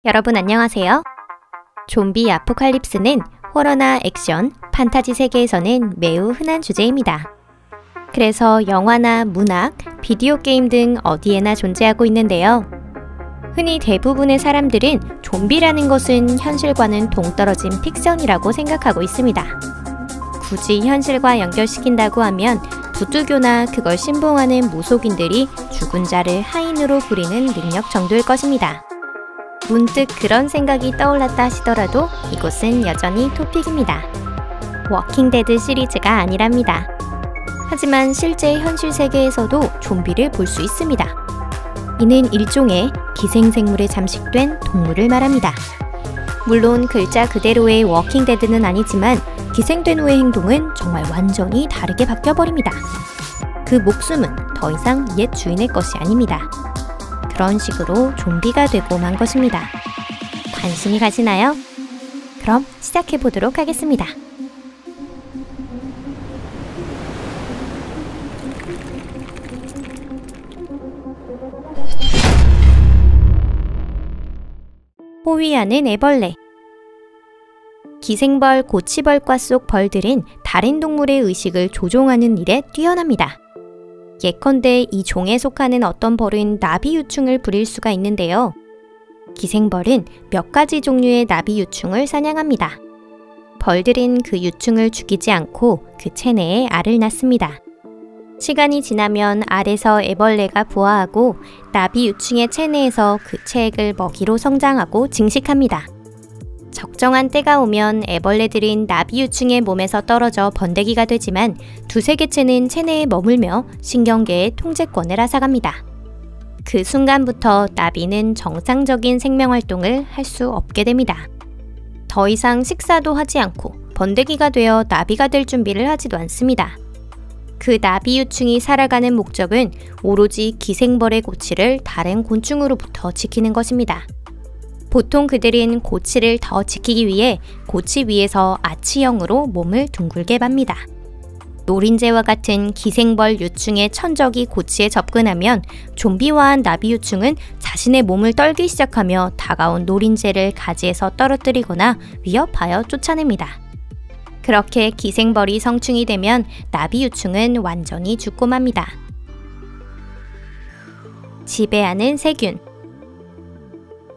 여러분 안녕하세요. 좀비 아포칼립스는 호러나 액션, 판타지 세계에서는 매우 흔한 주제입니다. 그래서 영화나 문학, 비디오 게임 등 어디에나 존재하고 있는데요. 흔히 대부분의 사람들은 좀비라는 것은 현실과는 동떨어진 픽션이라고 생각하고 있습니다. 굳이 현실과 연결시킨다고 하면 부두교나 그걸 신봉하는 무속인들이 죽은 자를 하인으로 부리는 능력 정도일 것입니다. 문득 그런 생각이 떠올랐다 하시더라도 이곳은 여전히 토픽입니다. 워킹데드 시리즈가 아니랍니다. 하지만 실제 현실 세계에서도 좀비를 볼 수 있습니다. 이는 일종의 기생생물에 잠식된 동물을 말합니다. 물론 글자 그대로의 워킹데드는 아니지만 기생된 후의 행동은 정말 완전히 다르게 바뀌어버립니다. 그 목숨은 더 이상 옛 주인의 것이 아닙니다. 그런 식으로 좀비가 되고 만 것입니다. 관심이 가시나요? 그럼 시작해보도록 하겠습니다. 호위하는 애벌레. 기생벌, 고치벌과 속 벌들은 다른 동물의 의식을 조종하는 일에 뛰어납니다. 예컨대 이 종에 속하는 어떤 벌은 나비유충을 부릴 수가 있는데요. 기생벌은 몇 가지 종류의 나비유충을 사냥합니다. 벌들은 그 유충을 죽이지 않고 그 체내에 알을 낳습니다. 시간이 지나면 알에서 애벌레가 부화하고 나비유충의 체내에서 그 체액을 먹이로 성장하고 증식합니다. 적정한 때가 오면 애벌레들은 나비유충의 몸에서 떨어져 번데기가 되지만 두세 개체는 체내에 머물며 신경계의 통제권을 앗아갑니다. 그 순간부터 나비는 정상적인 생명활동을 할 수 없게 됩니다. 더 이상 식사도 하지 않고 번데기가 되어 나비가 될 준비를 하지도 않습니다. 그 나비유충이 살아가는 목적은 오로지 기생벌의 고치를 다른 곤충으로부터 지키는 것입니다. 보통 그들은 고치를 더 지키기 위해 고치 위에서 아치형으로 몸을 둥글게 맙니다. 노린재와 같은 기생벌 유충의 천적이 고치에 접근하면 좀비화한 나비유충은 자신의 몸을 떨기 시작하며 다가온 노린재를 가지에서 떨어뜨리거나 위협하여 쫓아냅니다. 그렇게 기생벌이 성충이 되면 나비유충은 완전히 죽고 맙니다. 지배하는 세균.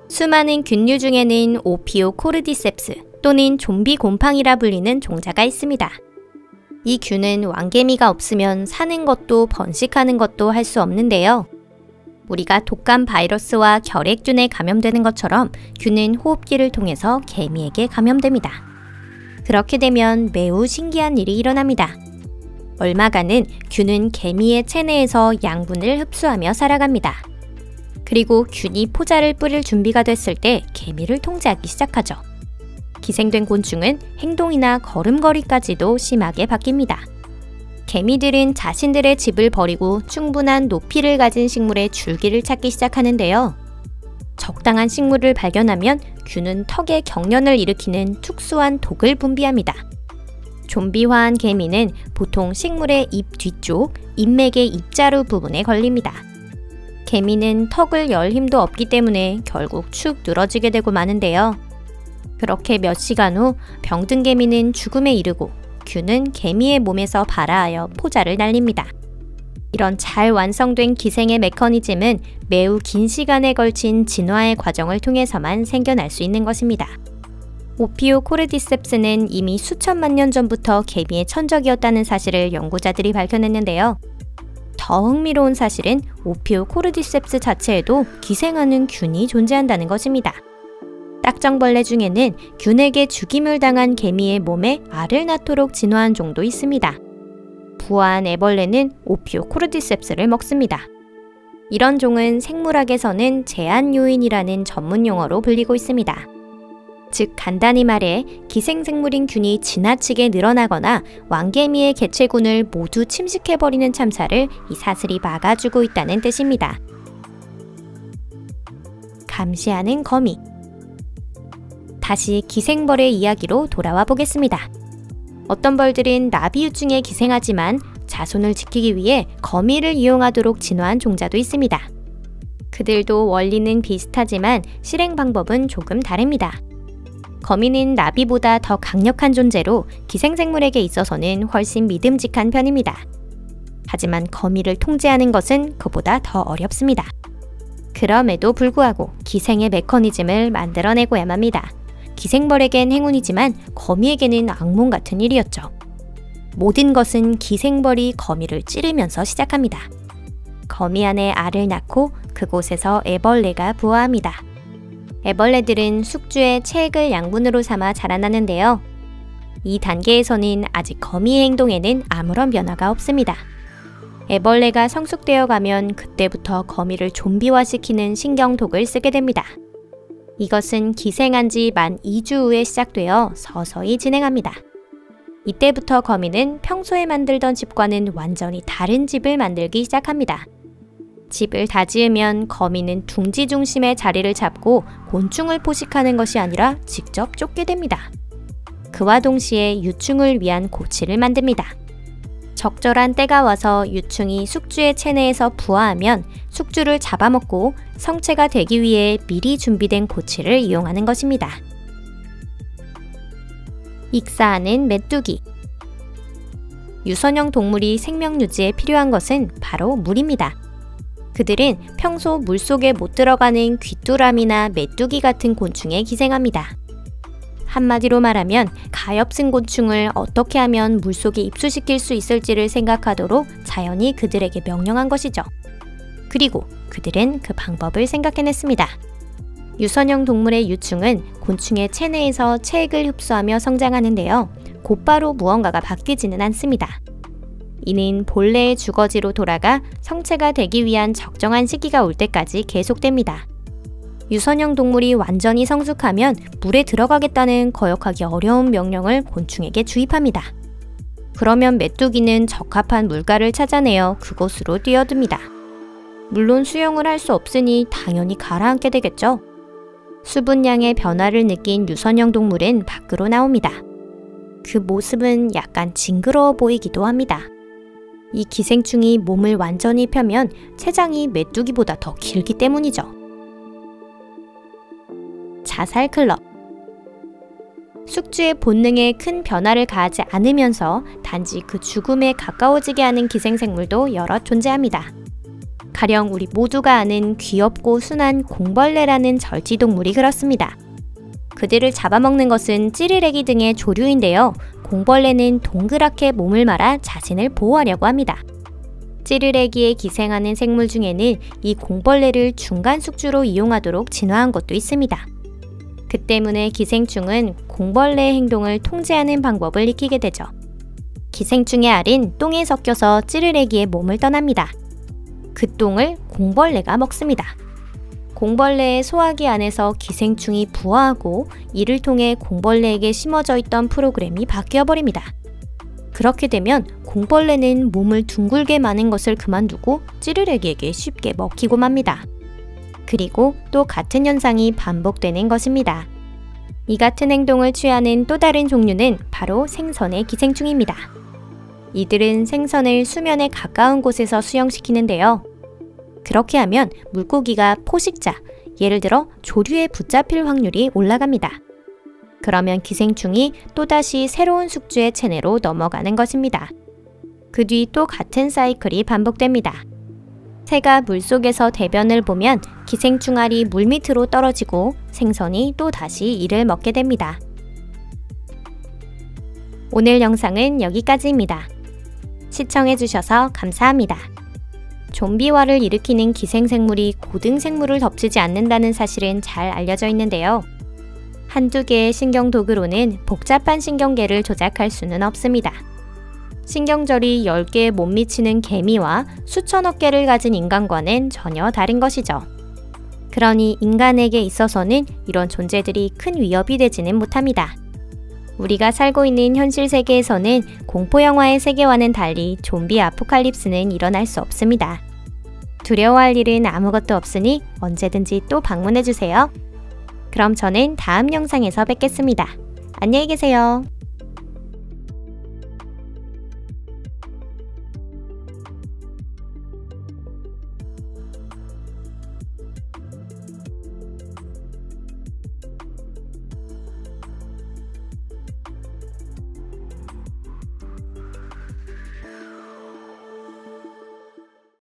수많은 균류 중에는 오피오코르디셉스 또는 좀비 곰팡이라 불리는 종자가 있습니다. 이 균은 왕개미가 없으면 사는 것도 번식하는 것도 할 수 없는데요. 우리가 독감 바이러스와 결핵균에 감염되는 것처럼 균은 호흡기를 통해서 개미에게 감염됩니다. 그렇게 되면 매우 신기한 일이 일어납니다. 얼마간은 균은 개미의 체내에서 양분을 흡수하며 살아갑니다. 그리고 균이 포자를 뿌릴 준비가 됐을 때 개미를 통제하기 시작하죠. 기생된 곤충은 행동이나 걸음걸이까지도 심하게 바뀝니다. 개미들은 자신들의 집을 버리고 충분한 높이를 가진 식물의 줄기를 찾기 시작하는데요. 적당한 식물을 발견하면 균은 턱에 경련을 일으키는 특수한 독을 분비합니다. 좀비화한 개미는 보통 식물의 잎 뒤쪽, 잎맥의 입자루 부분에 걸립니다. 개미는 턱을 열 힘도 없기 때문에 결국 축 늘어지게 되고 마는데요. 그렇게 몇 시간 후 병든 개미는 죽음에 이르고 균은 개미의 몸에서 발아하여 포자를 날립니다. 이런 잘 완성된 기생의 메커니즘은 매우 긴 시간에 걸친 진화의 과정을 통해서만 생겨날 수 있는 것입니다. 오피오코르디셉스는 이미 수천만 년 전부터 개미의 천적이었다는 사실을 연구자들이 밝혀냈는데요. 더 흥미로운 사실은 오피오코르디셉스 자체에도 기생하는 균이 존재한다는 것입니다. 딱정벌레 중에는 균에게 죽임을 당한 개미의 몸에 알을 낳도록 진화한 종도 있습니다. 부화한 애벌레는 오피오코르디셉스를 먹습니다. 이런 종은 생물학에서는 제한 요인이라는 전문 용어로 불리고 있습니다. 즉 간단히 말해 기생생물인 균이 지나치게 늘어나거나 왕개미의 개체군을 모두 침식해버리는 참사를 이 사슬이 막아주고 있다는 뜻입니다. 감시하는 거미. 다시 기생벌의 이야기로 돌아와 보겠습니다. 어떤 벌들은 나비유충에 기생하지만 자손을 지키기 위해 거미를 이용하도록 진화한 종자도 있습니다. 그 그들도 원리는 비슷하지만 실행 방법은 조금 다릅니다. 거미는 나비보다 더 강력한 존재로 기생생물에게 있어서는 훨씬 믿음직한 편입니다. 하지만 거미를 통제하는 것은 그보다 더 어렵습니다. 그럼에도 불구하고 기생의 메커니즘을 만들어내고야만 합니다. 기생벌에겐 행운이지만 거미에게는 악몽 같은 일이었죠. 모든 것은 기생벌이 거미를 찌르면서 시작합니다. 거미 안에 알을 낳고 그곳에서 애벌레가 부화합니다. 애벌레들은 숙주의 체액을 양분으로 삼아 자라나는데요. 이 단계에서는 아직 거미의 행동에는 아무런 변화가 없습니다. 애벌레가 성숙되어 가면 그때부터 거미를 좀비화시키는 신경독을 쓰게 됩니다. 이것은 기생한 지 만 2주 후에 시작되어 서서히 진행합니다. 이때부터 거미는 평소에 만들던 집과는 완전히 다른 집을 만들기 시작합니다. 집을 다 지으면 거미는 둥지 중심의 자리를 잡고 곤충을 포식하는 것이 아니라 직접 쫓게 됩니다. 그와 동시에 유충을 위한 고치를 만듭니다. 적절한 때가 와서 유충이 숙주의 체내에서 부화하면 숙주를 잡아먹고 성체가 되기 위해 미리 준비된 고치를 이용하는 것입니다. 익사하는 메뚜기. 유선형 동물이 생명 유지에 필요한 것은 바로 물입니다. 그들은 평소 물속에 못 들어가는 귀뚜라미나 메뚜기 같은 곤충에 기생합니다. 한마디로 말하면 가엾은 곤충을 어떻게 하면 물속에 입수시킬 수 있을지를 생각하도록 자연이 그들에게 명령한 것이죠. 그리고 그들은 그 방법을 생각해냈습니다. 유선형 동물의 유충은 곤충의 체내에서 체액을 흡수하며 성장하는데요. 곧바로 무언가가 바뀌지는 않습니다. 이는 본래의 주거지로 돌아가 성체가 되기 위한 적정한 시기가 올 때까지 계속됩니다. 유선형 동물이 완전히 성숙하면 물에 들어가겠다는 거역하기 어려운 명령을 곤충에게 주입합니다. 그러면 메뚜기는 적합한 물가를 찾아내어 그곳으로 뛰어듭니다. 물론 수영을 할 수 없으니 당연히 가라앉게 되겠죠. 수분량의 변화를 느낀 유선형 동물은 밖으로 나옵니다. 그 모습은 약간 징그러워 보이기도 합니다. 이 기생충이 몸을 완전히 펴면 체장이 메뚜기보다 더 길기 때문이죠. 자살 클럽. 숙주의 본능에 큰 변화를 가하지 않으면서 단지 그 죽음에 가까워지게 하는 기생생물도 여러 존재합니다. 가령 우리 모두가 아는 귀엽고 순한 공벌레라는 절지동물이 그렇습니다. 그들을 잡아먹는 것은 찌르레기 등의 조류인데요. 공벌레는 동그랗게 몸을 말아 자신을 보호하려고 합니다. 찌르레기에 기생하는 생물 중에는 이 공벌레를 중간 숙주로 이용하도록 진화한 것도 있습니다. 그 때문에 기생충은 공벌레의 행동을 통제하는 방법을 익히게 되죠. 기생충의 알은 똥에 섞여서 찌르레기의 몸을 떠납니다. 그 똥을 공벌레가 먹습니다. 공벌레의 소화기 안에서 기생충이 부화하고 이를 통해 공벌레에게 심어져 있던 프로그램이 바뀌어버립니다. 그렇게 되면 공벌레는 몸을 둥글게 마는 것을 그만두고 찌르레기에게 쉽게 먹히고 맙니다. 그리고 또 같은 현상이 반복되는 것입니다. 이 같은 행동을 취하는 또 다른 종류는 바로 생선의 기생충입니다. 이들은 생선을 수면에 가까운 곳에서 수영시키는데요. 그렇게 하면 물고기가 포식자, 예를 들어 조류에 붙잡힐 확률이 올라갑니다. 그러면 기생충이 또다시 새로운 숙주의 체내로 넘어가는 것입니다. 그 뒤 또 같은 사이클이 반복됩니다. 새가 물속에서 대변을 보면 기생충 알이 물밑으로 떨어지고 생선이 또 다시 이를 먹게 됩니다. 오늘 영상은 여기까지입니다. 시청해주셔서 감사합니다. 좀비화를 일으키는 기생생물이 고등생물을 덮치지 않는다는 사실은 잘 알려져 있는데요. 한두 개의 신경도구로는 복잡한 신경계를 조작할 수는 없습니다. 신경절이 10개에 못 미치는 개미와 수천억 개를 가진 인간과는 전혀 다른 것이죠. 그러니 인간에게 있어서는 이런 존재들이 큰 위협이 되지는 못합니다. 우리가 살고 있는 현실 세계에서는 공포영화의 세계와는 달리 좀비 아포칼립스는 일어날 수 없습니다. 두려워할 일은 아무것도 없으니 언제든지 또 방문해주세요. 그럼 저는 다음 영상에서 뵙겠습니다. 안녕히 계세요.